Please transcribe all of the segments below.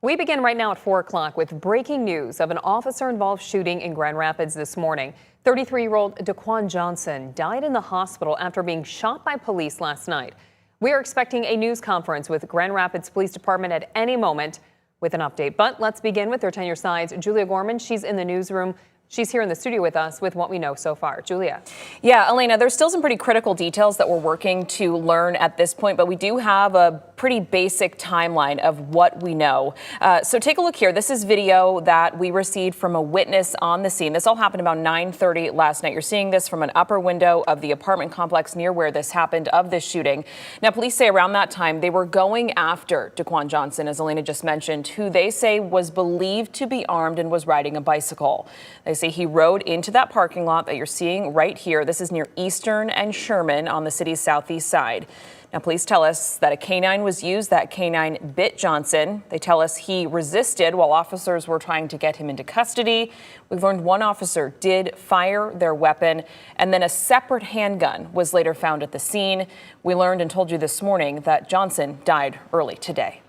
We begin right now at 4 o'clock with breaking news of an officer-involved shooting in Grand Rapids this morning. 33-year-old Daquan Johnson died in the hospital after being shot by police last night. We are expecting a news conference with Grand Rapids Police Department at any moment with an update. But let's begin with 10 Your Side's Julia Gorman. She's in the newsroom. She's here in the studio with us with what we know so far. Julia. Yeah, Elena, there's still some pretty critical details that we're working to learn at this point, but we do have a pretty basic timeline of what we know. So take a look here. This is video that we received from a witness on the scene. This all happened about 9:30 last night. You're seeing this from an upper window of the apartment complex near where this happened, of this shooting. Now, police say around that time they were going after Daquan Johnson, as Elena just mentioned, who they say was believed to be armed and was riding a bicycle. They say he rode into that parking lot that you're seeing right here. This is near Eastern and Sherman on the city's southeast side. Now, police tell us that a canine was used. That canine bit Johnson. They tell us he resisted while officers were trying to get him into custody. We've learned one officer did fire their weapon, and then a separate handgun was later found at the scene. We learned and told you this morning that Johnson died early today.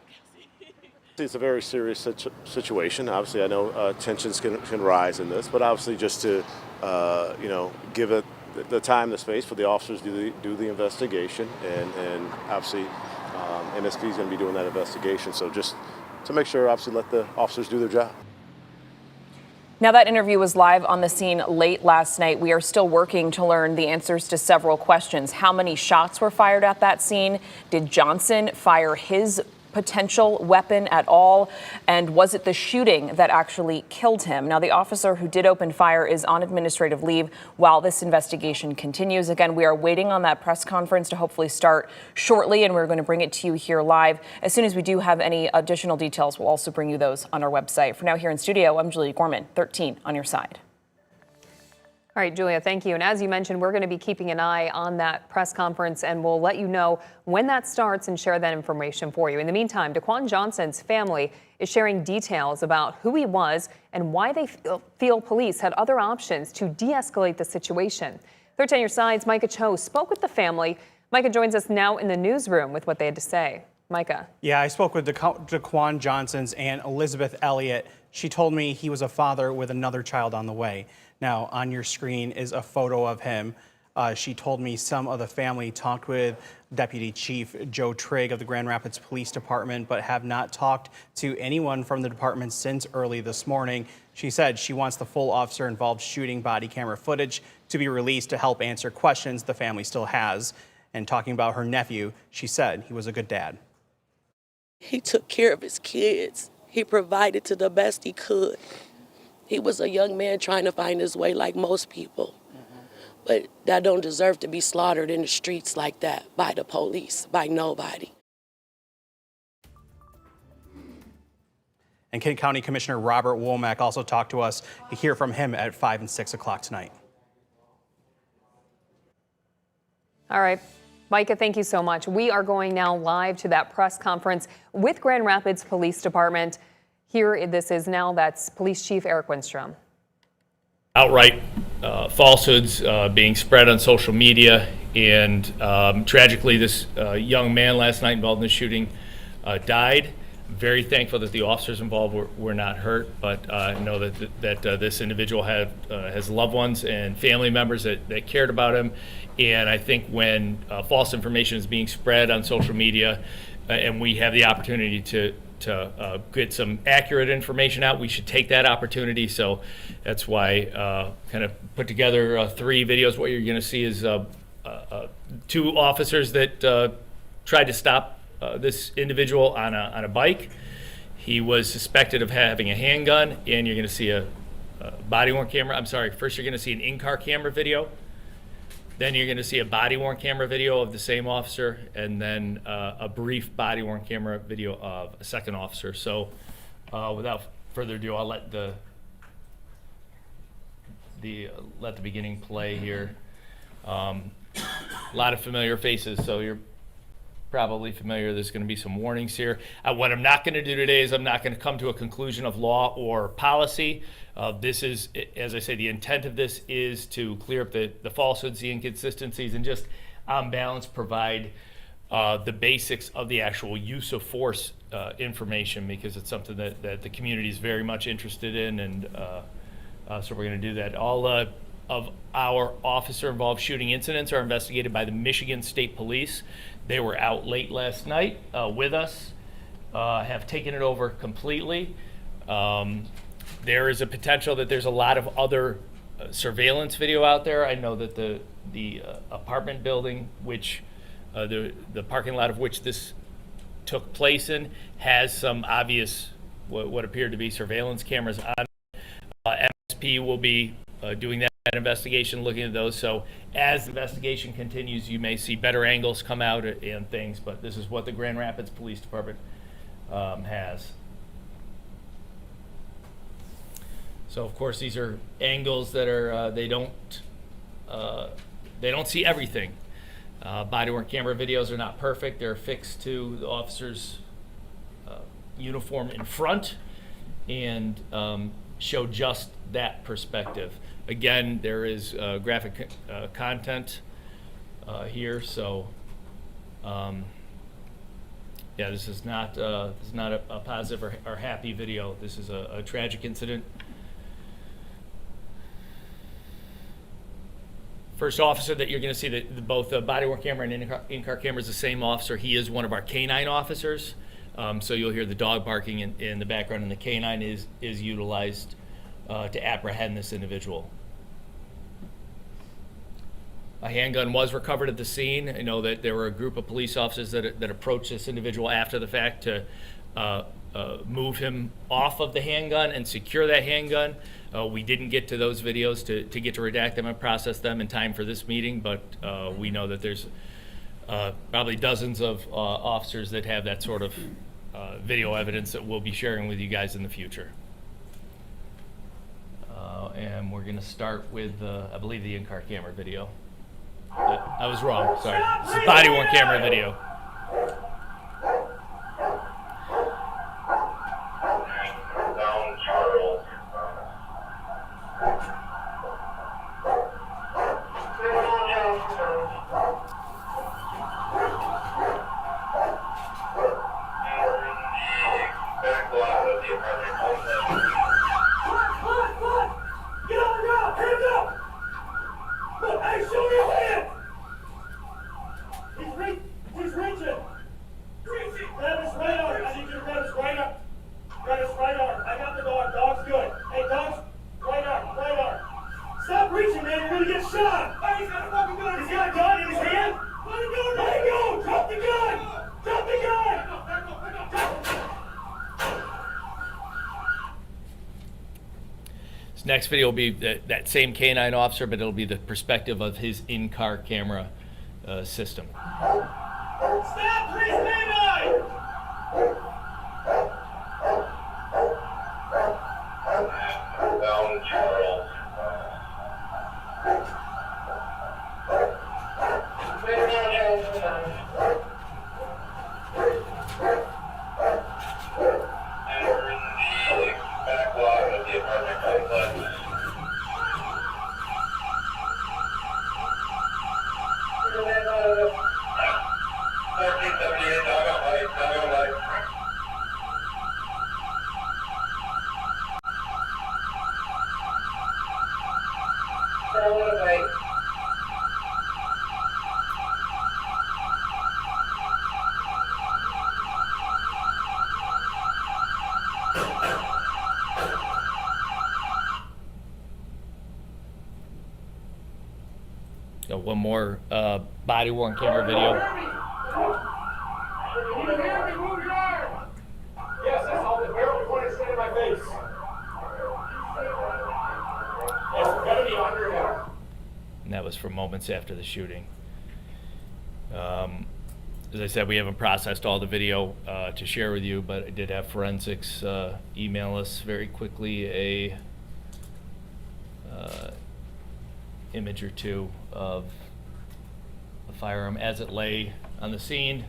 It's a very serious situation. Obviously, I know tensions can rise in this, but obviously just to, give it the time, the space for the officers to do the investigation, and obviously MSP is going to be doing that investigation. So just to make sure, obviously, let the officers do their job. Now, that interview was live on the scene late last night. We are still working to learn the answers to several questions. How many shots were fired at that scene? Did Johnson fire his potential weapon at all? And was it the shooting that actually killed him? Now, the officer who did open fire is on administrative leave while this investigation continues. Again, we are waiting on that press conference to hopefully start shortly, and we're going to bring it to you here live. As soon as we do have any additional details, we'll also bring you those on our website. For now, here in studio, I'm Julia Gorman, 13 on your side. All right, Julia, thank you. And as you mentioned, we're going to be keeping an eye on that press conference, and we'll let you know when that starts and share that information for you. In the meantime, Daquan Johnson's family is sharing details about who he was and why they feel police had other options to de-escalate the situation. 10 Your Side's Micah Cho spoke with the family. Micah joins us now in the newsroom with what they had to say. Micah. Yeah, I spoke with Daquan Johnson's aunt, Elizabeth Elliott. She told me he was a father with another child on the way. Now, on your screen is a photo of him. She told me some of the family talked with Deputy Chief Joe Trigg of the Grand Rapids Police Department, but have not talked to anyone from the department since early this morning. She said she wants the full officer-involved shooting body camera footage to be released to help answer questions the family still has. And talking about her nephew, she said he was a good dad. He took care of his kids. He provided to the best he could. He was a young man trying to find his way like most people. But that don't deserve to be slaughtered in the streets like that by the police, by nobody. And Kent County Commissioner Robert Womack also talked to us. You hear from him at 5 and 6 o'clock tonight. All right. Micah, thank you so much. We are going now live to that press conference with Grand Rapids Police Department. Here, this is now, that's Police Chief Eric Winstrom. Outright falsehoods being spread on social media, and tragically, this young man last night involved in the shooting died. I'm very thankful that the officers involved were not hurt, but I know that this individual has loved ones and family members that cared about him. And I think when false information is being spread on social media, and we have the opportunity to get some accurate information out, we should take that opportunity. So that's why kind of put together 3 videos. What you're going to see is 2 officers that tried to stop this individual on a bike. He was suspected of having a handgun, and you're going to see a body-worn camera. I'm sorry, first you're going to see an in-car camera video. Then you're going to see a body-worn camera video of the same officer, and then a brief body-worn camera video of a second officer. So without further ado, I'll let the beginning play here. A lot of familiar faces, so you're probably familiar. There's going to be some warnings here. What I'm not going to do today is I'm not going to come to a conclusion of law or policy. This is, as I say, the intent of this is to clear up the falsehoods, the inconsistencies, and just on balance provide the basics of the actual use of force information because it's something that the community is very much interested in, and so we're going to do that. All of our officer-involved shooting incidents are investigated by the Michigan State Police. They were out late last night with us, have taken it over completely. There is a potential that there's a lot of other surveillance video out there. I know that the apartment building, which the parking lot of which this took place in, has some obvious what appeared to be surveillance cameras on. MSP will be doing that investigation, looking at those. So as the investigation continues, you may see better angles come out and things, but this is what the Grand Rapids Police Department has. So of course these are angles that are they don't see everything. Body-worn camera videos are not perfect. They're affixed to the officer's uniform in front and show just that perspective. Again, there is graphic content here, so yeah, this is not a positive or happy video. This is a tragic incident. First officer that you're going to see, both the body-worn camera and in-car camera is the same officer. He is one of our canine officers. So you'll hear the dog barking in the background, and the canine is utilized to apprehend this individual. A handgun was recovered at the scene. I know that there were a group of police officers that approached this individual after the fact to move him off of the handgun and secure that handgun. We didn't get to those videos to get to redact them and process them in time for this meeting, but we know that there's probably dozens of officers that have that sort of video evidence that we'll be sharing with you guys in the future. And we're going to start with, I believe, the in-car camera video. I was wrong, sorry. This is body-worn camera video. Next video will be that same canine officer, but it'll be the perspective of his in-car camera system. Stop, please, canine! Down, Charles. One more body-worn camera video. Can you hear me? Move your arm! Yes, that's all. The barrel pointed straight in my face. Yes, we're gonna be under him. And that was from moments after the shooting. As I said, we haven't processed all the video to share with you, but I did have forensics email us very quickly a image or two of the firearm as it lay on the scene.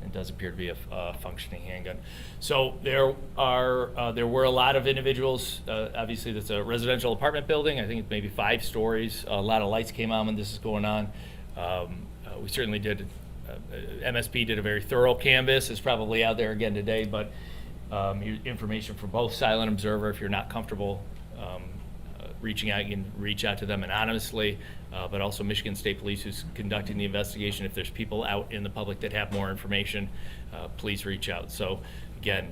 And does appear to be a functioning handgun. So there were a lot of individuals. Obviously, that's a residential apartment building. I think it's maybe 5 stories. A lot of lights came on when this is going on. We certainly did. MSP did a very thorough canvass. It's probably out there again today, but information from both Silent Observer. If you're not comfortable reaching out, you can reach out to them anonymously, but also Michigan State Police, who's conducting the investigation. If there's people out in the public that have more information, please reach out. So again,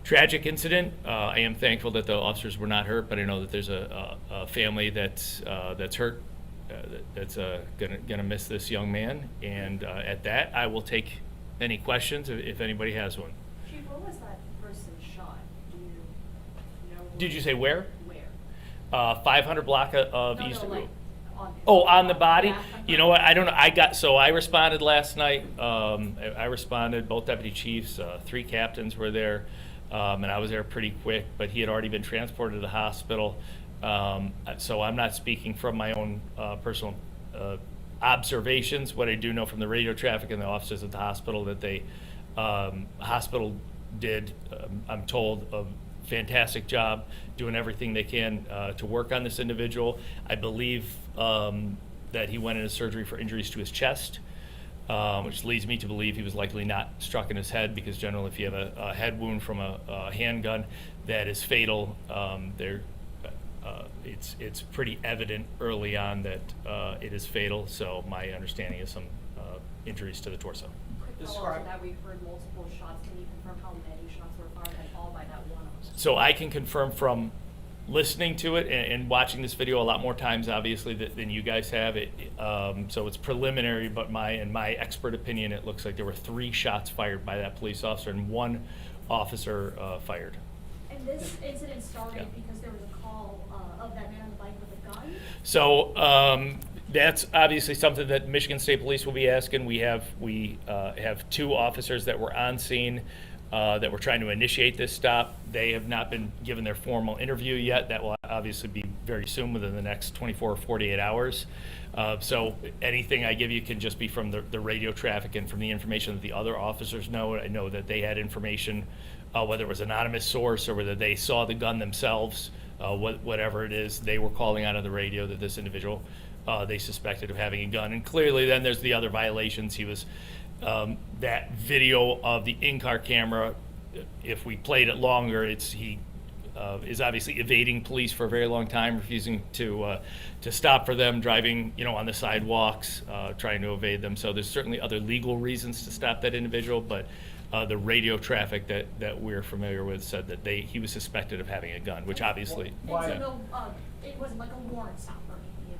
tragic incident. I am thankful that the officers were not hurt, but I know that there's a family that's hurt, that's gonna miss this young man. And at that, I will take any questions if anybody has one. Chief, where was that person shot? Do you know? Did you say where? Where? 500 block of No, East. no, like on. Oh, on the body? Yeah. You know what, I don't know, I responded last night. I responded, both deputy chiefs, 3 captains were there, and I was there pretty quick, but he had already been transported to the hospital. So I'm not speaking from my own personal observations. What I do know from the radio traffic and the officers at the hospital, that they, hospital did, I'm told, a fantastic job doing everything they can to work on this individual. I believe that he went into surgery for injuries to his chest, which leads me to believe he was likely not struck in his head, because generally if you have a head wound from a handgun that is fatal, it's pretty evident early on that it is fatal. So my understanding is some injuries to the torso. Quick follow-up to that, we've heard multiple shots. Can you confirm how many shots were fired and all by that one officer? So I can confirm from listening to it and watching this video a lot more times, obviously, than you guys have. So it's preliminary, but in my expert opinion, it looks like there were 3 shots fired by that police officer and 1 officer fired. And this incident started because there was a call of that man on the bike with a gun? So that's obviously something that Michigan State Police will be asking. We have 2 officers that were on scene that were trying to initiate this stop. They have not been given their formal interview yet. That will obviously be very soon, within the next 24 or 48 hours. So anything I give you can just be from the radio traffic and from the information that the other officers know. I know that they had information, whether it was an anonymous source or whether they saw the gun themselves, whatever it is, they were calling out of the radio that this individual they suspected of having a gun. And clearly then there's the other violations. He was, that video of the in-car camera, if we played it longer, he is obviously evading police for a very long time, refusing to stop for them, driving, on the sidewalks, trying to evade them. So there's certainly other legal reasons to stop that individual, but the radio traffic that we're familiar with said that he was suspected of having a gun, which obviously. And so no, it wasn't like a warrant stop or anything,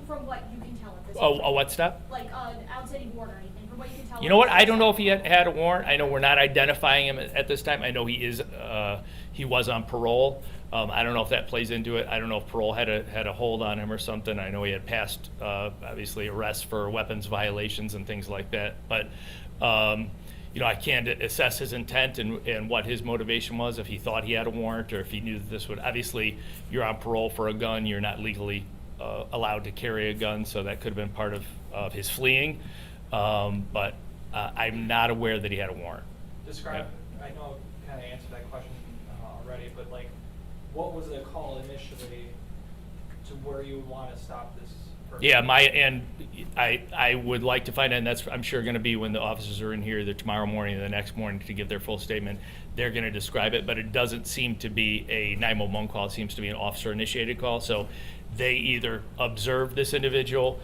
from what you can tell at this Oh, point. a what stop? Like outstanding warrant or anything, from what you can tell. You know what? I don't know if he had a warrant. I know we're not identifying him at this time. I know he was on parole. I don't know if that plays into it. I don't know if parole had a hold on him or something. I know he had passed, obviously, arrests for weapons violations and things like that. But I can't assess his intent and what his motivation was, if he thought he had a warrant or if he knew that this would. Obviously, you're on parole for a gun. You're not legally allowed to carry a gun, so that could have been part of his fleeing. But I'm not aware that he had a warrant. Describe, I know I kind of answered that question already, but what was the call initially to where you want to stop this person? Yeah, I would like to find out, and that's, I'm sure, going to be when the officers are in here either tomorrow morning or the next morning to give their full statement. They're going to describe it, but it doesn't seem to be a 911 call. It seems to be an officer-initiated call. So they either observed this individual,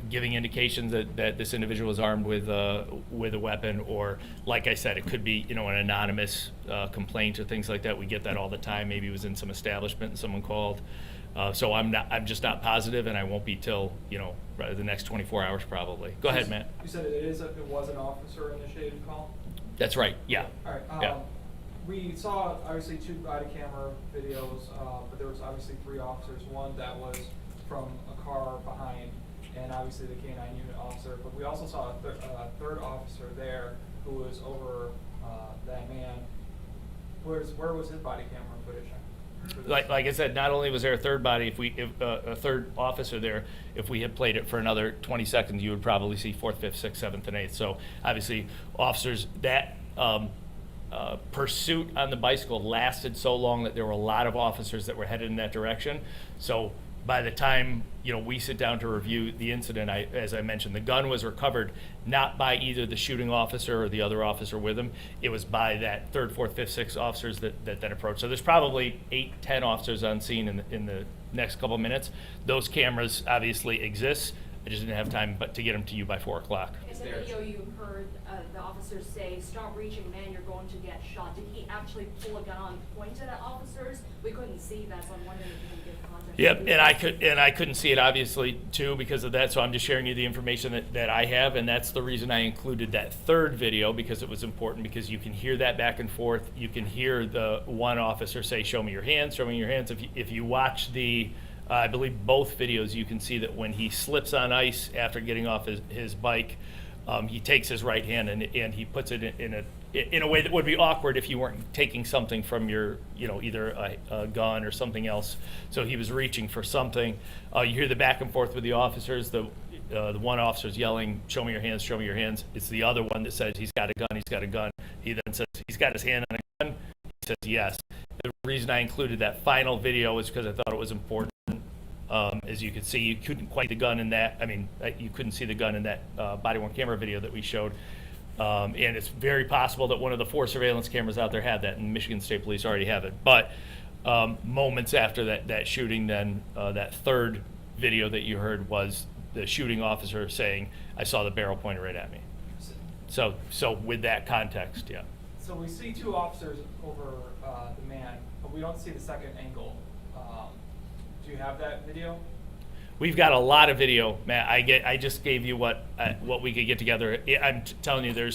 giving indications that this individual was armed with a weapon, or, like I said, it could be an anonymous complaint or things like that. We get that all the time. Maybe it was in some establishment and someone called. So I'm just not positive, and I won't be till the next 24 hours probably. Go ahead, Matt. You said it was an officer-initiated call? That's right. Yeah. All right. Yeah. We saw obviously 2 body camera videos, but there was obviously 3 officers. One that was from a car behind, and obviously the K-9 unit officer. But we also saw a third officer there who was over that man. Where was his body camera footage? Like I said, not only was there a third body, if a third officer there, if we had played it for another 20 seconds, you would probably see 4th, 5th, 6th, 7th, and 8th. So obviously, officers, that pursuit on the bicycle lasted so long that there were a lot of officers that were headed in that direction. So by the time we sit down to review the incident, as I mentioned, the gun was recovered not by either the shooting officer or the other officer with him. It was by that 3rd, 4th, 5th, 6th officers that approached. So there's probably 8, 10 officers on scene in the next couple of minutes. Those cameras obviously exist. I just didn't have time to get them to you by 4 o'clock. In the video, you heard the officers say, "Stop reaching, man, you're going to get shot." Did he actually pull a gun, point it at officers? We couldn't see that, so I'm wondering if you can give context. Yep, and I couldn't see it obviously too because of that. So I'm just sharing you the information that I have, and that's the reason I included that third video, because it was important, because you can hear that back and forth. You can hear the one officer say, "Show me your hands, show me your hands." If you watch the I believe both videos, you can see that when he slips on ice after getting off his bike, he takes his right hand and he puts it in a way that would be awkward if you weren't taking something from your, either a gun or something else. So he was reaching for something. You hear the back and forth with the officers. The one officer's yelling, "Show me your hands, show me your hands." It's the other one that says, "He's got a gun, he's got a gun." He then says, "He's got his hand on a gun." He says, "Yes." The reason I included that final video is because I thought it was important. As you can see, you couldn't quite see the gun in that. You couldn't see the gun in that body-worn camera video that we showed. And it's very possible that one of the 4 surveillance cameras out there had that, and Michigan State Police already have it. But moments after that shooting, then that third video that you heard was the shooting officer saying, "I saw the barrel pointed right at me." So with that context, yeah. So we see 2 officers over the man, but we don't see the second angle. Do you have that video? We've got a lot of video, Matt. I just gave you what we could get together. I'm telling you,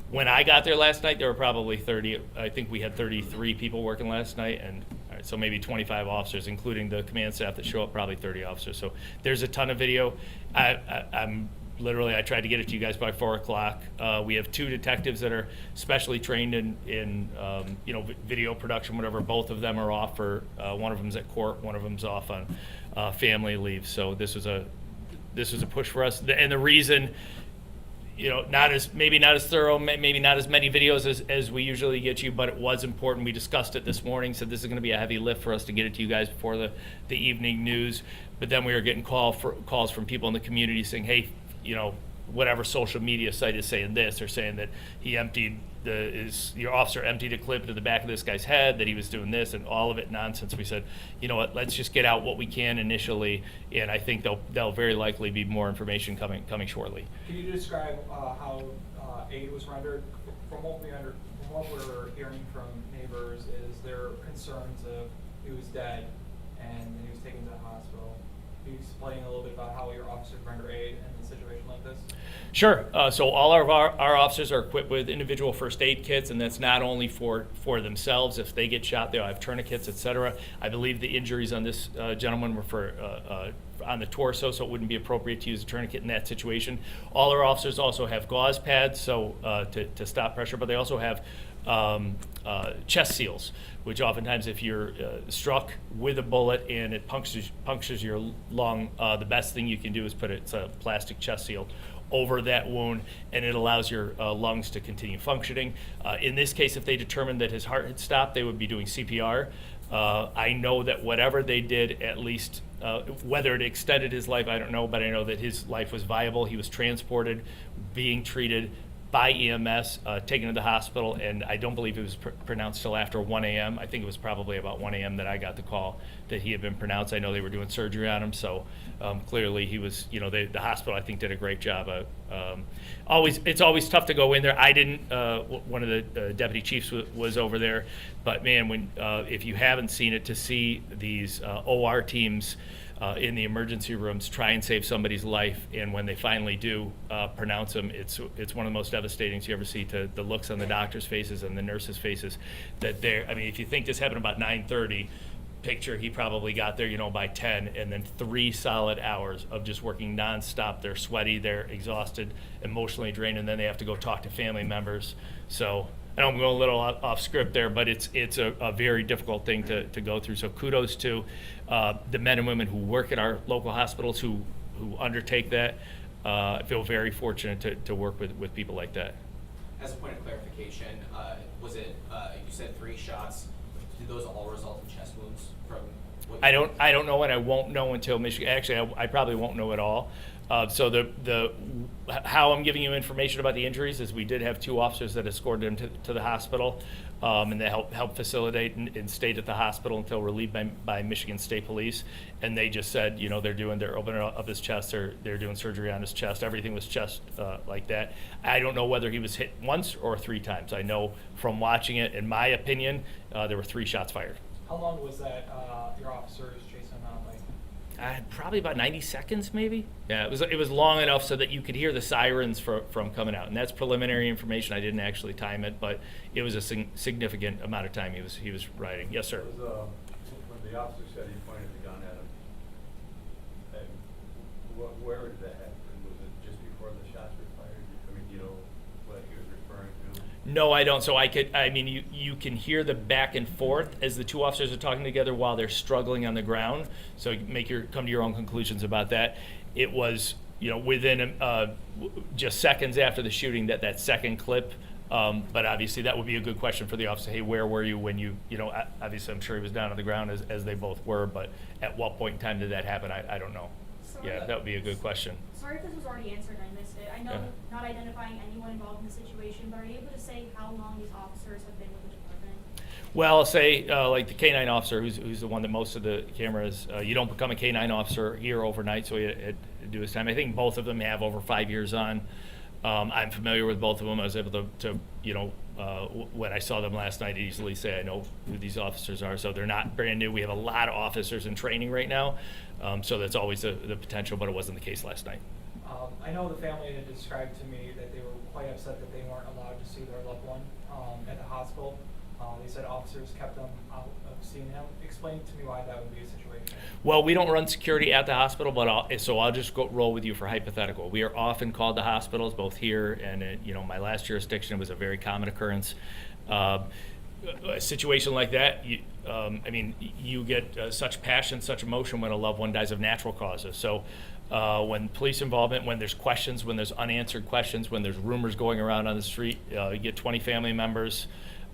when I got there last night, there were probably 30. I think we had 33 people working last night, and so maybe 25 officers, including the command staff that show up. Probably 30 officers. So there's a ton of video. I tried to get it to you guys by 4 o'clock. We have 2 detectives that are specially trained in video production, whatever. Both of them are off for, one of them's at court, one of them's off on family leave. So this was a push for us. And the reason, maybe not as thorough, maybe not as many videos as we usually get you, but it was important. We discussed it this morning, so this is going to be a heavy lift for us to get it to you guys before the evening news. But then we were getting calls from people in the community saying, "Hey, whatever social media site is saying this, or saying that he your officer emptied a clip to the back of this guy's head, that he was doing this," and all of it nonsense. We said, you know what, let's just get out what we can initially, and I think there'll very likely be more information coming shortly. Can you describe how aid was rendered? From what we're hearing from neighbors, is there concerns of he was dead and then he was taken to the hospital. Can you explain a little bit about how your officers render aid in a situation like this? Sure. So all of our officers are equipped with individual first aid kits, and that's not only for themselves. If they get shot, they'll have tourniquets, etc. I believe the injuries on this gentleman were for on the torso, so it wouldn't be appropriate to use a tourniquet in that situation. All our officers also have gauze pads, so to stop pressure, but they also have chest seals, which oftentimes if you're struck with a bullet and it punctures your lung, the best thing you can do is put a plastic chest seal over that wound, and it allows your lungs to continue functioning. In this case, if they determined that his heart had stopped, they would be doing CPR. I know that whatever they did, at least whether it extended his life, I don't know, but I know that his life was viable. He was transported, being treated by EMS, taken to the hospital, and I don't believe it was pronounced till after 1 a.m. I think it was probably about 1 a.m. that I got the call that he had been pronounced. I know they were doing surgery on him, so clearly he was, the hospital I think did a great job. It's always tough to go in there. I didn't, one of the deputy chiefs was over there, but man, if you haven't seen it, to see these OR teams in the emergency rooms try and save somebody's life, and when they finally do pronounce them, it's one of the most devastating you ever see, to the looks on the doctors' faces and the nurses' faces. If you think this happened about 9:30, picture he probably got there by 10, and then 3 solid hours of just working nonstop. They're sweaty, they're exhausted, emotionally drained, and then they have to go talk to family members. So I know I'm going a little off script there, but it's a very difficult thing to go through. So kudos to the men and women who work at our local hospitals who undertake that. I feel very fortunate to work with people like that. As a point of clarification, was it, you said 3 shots, did those all result in chest wounds from what you I don't know, and I won't know until Michigan. Actually, I probably won't know at all. So how I'm giving you information about the injuries is we did have 2 officers that escorted him to the hospital, and they helped facilitate and stayed at the hospital until relieved by Michigan State Police. And they just said, you know, they're opening up his chest, they're doing surgery on his chest. Everything was chest like that. I don't know whether he was hit once or 3 times. I know from watching it, in my opinion, there were 3 shots fired. How long was that your officers chasing him out? Like, Probably about 90 seconds, maybe. Yeah, it was long enough so that you could hear the sirens from coming out, and that's preliminary information. I didn't actually time it, but it was a significant amount of time he was riding. Yes, sir. When the officer said he pointed the gun at him, and where did that happen? Was it just before the shots were fired? I mean, you know what he was referring to? No, I don't. So you can hear the back and forth as the 2 officers are talking together while they're struggling on the ground. So come to your own conclusions about that. It was, you know, within just seconds after the shooting that second clip. But obviously that would be a good question for the officer. Hey, where were you when you know, obviously I'm sure he was down on the ground as they both were, but at what point in time did that happen? I don't know. Yeah, that would be a good question. Sorry if this was already answered and I missed it. I know Yeah. not identifying anyone involved in the situation, but are you able to say how long these officers have been with the department? Well, say like the K-9 officer, who's the one that most of the cameras, you don't become a K-9 officer here overnight, so he had to do his time. I think both of them have over 5 years on. I'm familiar with both of them. I was able to you know, when I saw them last night, easily say I know who these officers are. So they're not brand new. We have a lot of officers in training right now, so that's always the potential, but it wasn't the case last night. I know the family had described to me that they were quite upset that they weren't allowed to see their loved one at the hospital. They said officers kept them out of seeing him. Explain to me why that would be a situation. Well, we don't run security at the hospital, but I'll just roll with you for hypothetical. We are often called to hospitals, both here and in, you know, my last jurisdiction. It was a very common occurrence. A situation like that, you get such passion, such emotion when a loved one dies of natural causes. So when police involvement, when there's questions, when there's unanswered questions, when there's rumors going around on the street, you get 20 family members.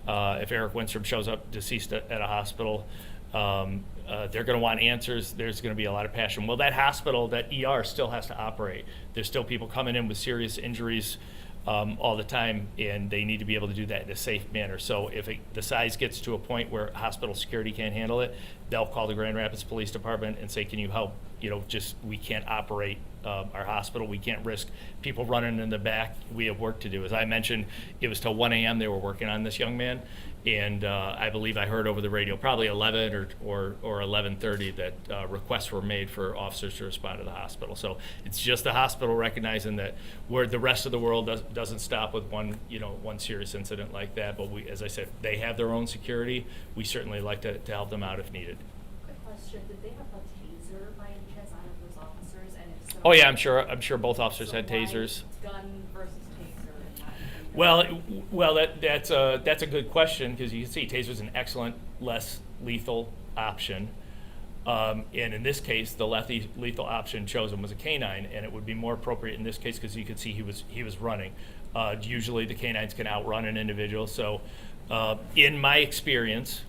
If Eric Winstrom shows up deceased at a hospital, they're going to want answers. There's going to be a lot of passion. Well, that hospital, that ER still has to operate. There's still people coming in with serious injuries all the time, and they need to be able to do that in a safe manner. So if the size gets to a point where hospital security can't handle it, they'll call the Grand Rapids Police Department and say, can you help? You know, just we can't operate our hospital. We can't risk people running in the back. We have work to do. As I mentioned, it was till 1 a.m. they were working on this young man, and I believe I heard over the radio probably 11 or 11:30 that requests were made for officers to respond to the hospital. So it's just the hospital recognizing that where the rest of the world doesn't stop with one serious incident like that. But we, as I said, they have their own security. We certainly like to help them out if needed. Quick question, did they have a taser by any chance out of those officers, and if so? Oh yeah, I'm sure both officers so had why tasers. Gun versus taser? And Well, that's a good question, because you can see taser's an excellent, less lethal option. And in this case, the less lethal option chosen was a canine, and it would be more appropriate in this case because you could see he was running. Usually the canines can outrun an individual. So in my experience,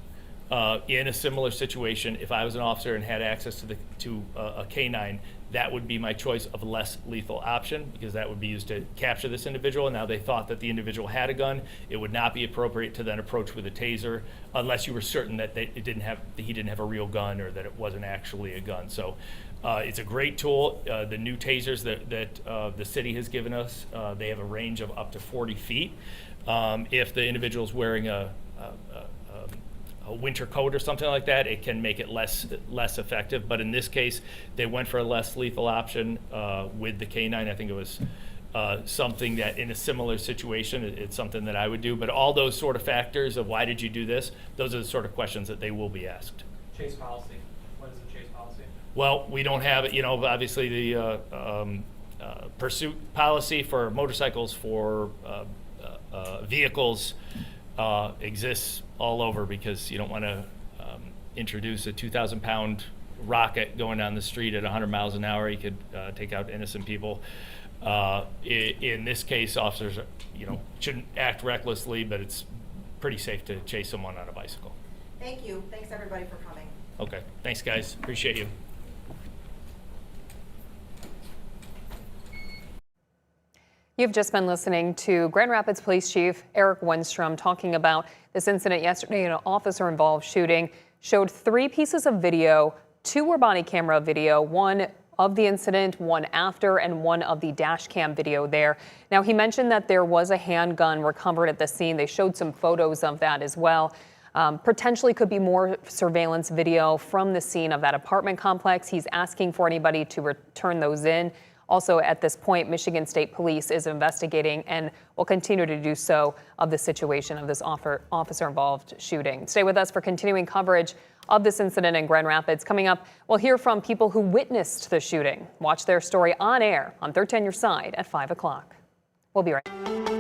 in a similar situation, if I was an officer and had access to a canine, that would be my choice of less lethal option, because that would be used to capture this individual. Now they thought that the individual had a gun. It would not be appropriate to then approach with a taser unless you were certain that he didn't have a real gun or that it wasn't actually a gun. So it's a great tool. The new tasers that the city has given us, they have a range of up to 40 feet. If the individual's wearing a winter coat or something like that, it can make it less effective. But in this case, they went for a less lethal option with the canine. I think it was something that in a similar situation, it's something that I would do. But all those sort of factors of why did you do this, those are the sort of questions that they will be asked. Chase policy. What is the chase policy? Well, we don't have it, obviously the pursuit policy for motorcycles, for vehicles, exists all over because you don't want to introduce a 2,000-pound rocket going down the street at 100 miles an hour. You could take out innocent people. In this case, officers, shouldn't act recklessly, but it's pretty safe to chase someone on a bicycle. Thank you. Thanks everybody for coming. Okay, thanks guys, appreciate you. You've just been listening to Grand Rapids Police Chief Eric Wenstrom talking about this incident yesterday. An officer-involved shooting showed 3 pieces of video. 2 were body camera video, one of the incident, one after, and one of the dash cam video there. Now, he mentioned that there was a handgun recovered at the scene. They showed some photos of that as well. Potentially could be more surveillance video from the scene of that apartment complex. He's asking for anybody to return those in. Also, at this point, Michigan State Police is investigating and will continue to do so of the situation of this officer-involved shooting. Stay with us for continuing coverage of this incident in Grand Rapids. Coming up, we'll hear from people who witnessed the shooting. Watch their story on air on 13 on Your Side at 5 o'clock. We'll be right back.